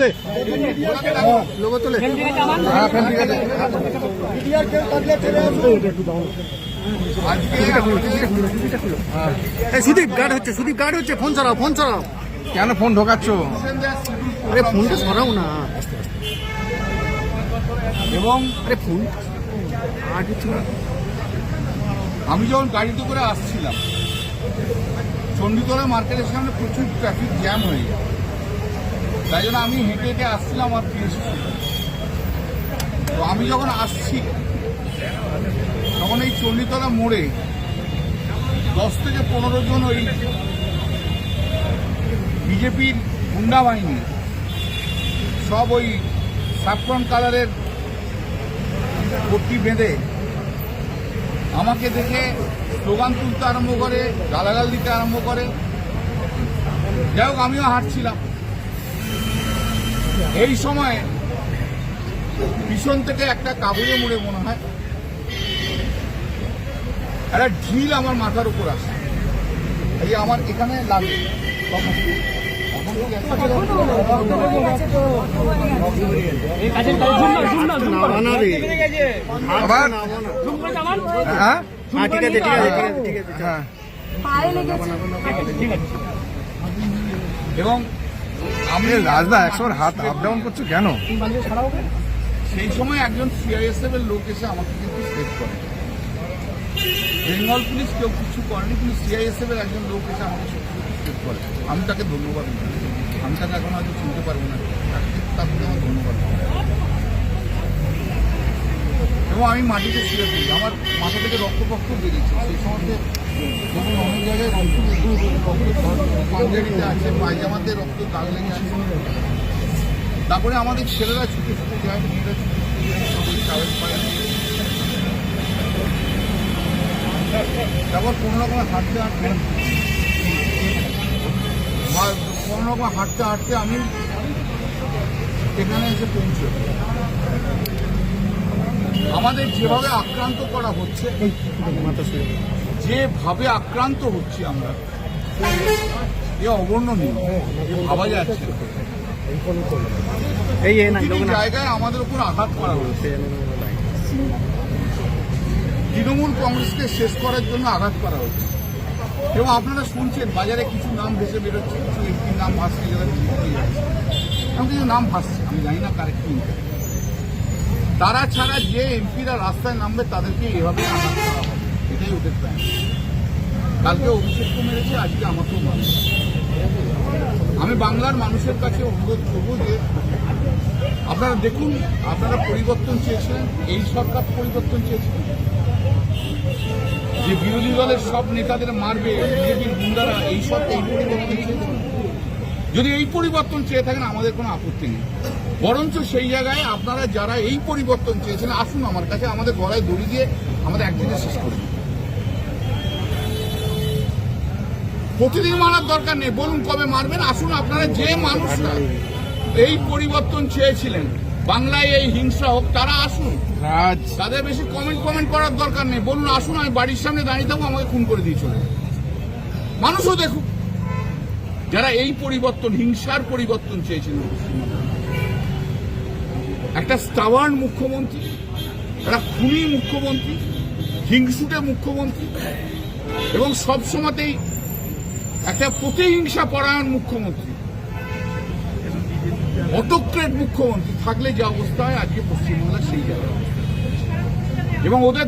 তুলবে লোগো তুলে সুদীপ গার্ড হচ্ছে ফোন চালাও কেন ফোন ঢোকাচ্ছ? আরে ফোনটা সরাও না এবং আরে ফোন আমি যখন গাড়িতে করে আসছিলাম চণ্ডীতলা মার্কেটের সামনে প্রচুর ট্রাফিক জ্যাম হয়ে যায়, তাই জন্য আমি হেঁটে হেঁটে আসছিলাম আর ফিরে এসেছি। তো আমি যখন আসছি তখন এই চণ্ডীতলা মোড়ে 10 থেকে 15 জন ওই বিজেপির গুন্ডা বাহিনী সব ওই স্যাফরন কালারের পট্টি বেঁধে আমাকে দেখে স্লোগান তুলতে আরম্ভ করে, গালাগাল দিতে আরম্ভ করে। যাই হোক, আমিও হাঁটছিলাম। এই সময় পিছন থেকে একটা কাবুলে মুড়ে মনে হয় একটা ঢিল আমার মাথার উপর আসে, এই আমার এখানে লাগে। এবং আমি রাজদা 100 হাত আপ ডাউন করছো কেন? সেই সময় একজন সিআইএসএফ এর লোক এসে আমাকে কিন্তু সেভ করে। বেঙ্গল পুলিশ কেউ কিছু করেনি, কিন্তু সিআইএসএফ এর একজন লোক এসে আমাকে সেভ করে। আমি তাকে ধন্যবাদ দিই। আমি তাকে এখন হয়তো চিনতে পারবো না, তাকে আমার ধন্যবাদ। এবং আমি মাটিতে শুয়ে পড়ি, আমার মাথা থেকে রক্ত বেরিয়েছে। সেই সময় যখন অনেক জায়গায় রক্ত পাঞ্জাবিতে আছে, পায়জামাতে রক্ত দাগ লেগে আছে। তারপরে আমাদের ছেলেরা ছুটে যায়, মেয়েরা ছুটে ট্রাভেল পায়। তারপর কোনো রকম হাঁটতে আমি এখানে এসে পৌঁছে। আমাদের যেভাবে আক্রান্ত করা হচ্ছে, যেভাবে আক্রান্ত হচ্ছি আমরা, এ অবর্ণনীয়, ভাবা যাচ্ছে। জায়গায় আমাদের উপর আঘাত করা হচ্ছে। তৃণমূল কংগ্রেসকে শেষ করার জন্য আঘাত করা হচ্ছে। এবং আপনারা শুনছেন বাজারে কিছু নাম ভেসে বেরোচ্ছে, কিছু এমপির নাম ভাসছে, যারা বিজেপি যাচ্ছে। এমন কিছু নাম ভাসছে, আমি জানি না কারেক্ট কি। তারা ছাড়া যে এমপিরা রাস্তায় নামবে তাদেরকে এভাবে আঘাত করা হবে, এটাই ওদের প্ল্যান। কালকে অভিষেককে মেরেছে, আজকে আমাকেও মারছে। আমি বাংলার মানুষের কাছে অনুরোধ করবো যে আপনারা দেখুন, আপনারা পরিবর্তন চেয়েছিলেন, এই সরকার পরিবর্তন চেয়েছিলেন, যে বিরোধী দলের সব নেতাদের মারবে বিজেপির গুন্ডারা, এই পরিবর্তন চেয়েছিলেন। যদি এই পরিবর্তন চেয়ে থাকেন আমাদের কোনো আপত্তি নেই, বরঞ্চ সেই জায়গায় আপনারা যারা এই পরিবর্তন চেয়েছেন আসুন আমার কাছে, আমাদের গলায় দড়ি দিয়ে আমাদের একদিনে শেষ করুন। প্রতিদিন মারার দরকার নেই, বলুন কবে মারবেন। আসুন, আপনারা যে মানুষরা এই পরিবর্তন চেয়েছিলেন, বাংলায় এই হিংসা হোক, তারা আসুন। তাদের বেশি কমেন্ট করার দরকার নেই, বলুন আসুন, আমি বাড়ির সামনে দাঁড়িয়ে থাকবো, আমাকে খুন করে দিয়ে চলে যাবে। মানুষও দেখুক যারা এই পরিবর্তন, হিংসার পরিবর্তন চেয়েছিলেন। একটা স্টাবার্ন মুখ্যমন্ত্রী, একটা খুনি মুখ্যমন্ত্রী, হিংসুটে মুখ্যমন্ত্রী, এবং সবসময়তেই একটা প্রতিহিংসা পরায়ণ মুখ্যমন্ত্রী, অটোক্রেট মুখ্যমন্ত্রী থাকলে যে অবস্থা হয় আজকে পশ্চিমবাংলা সেই জায়গায়। এবং ওদের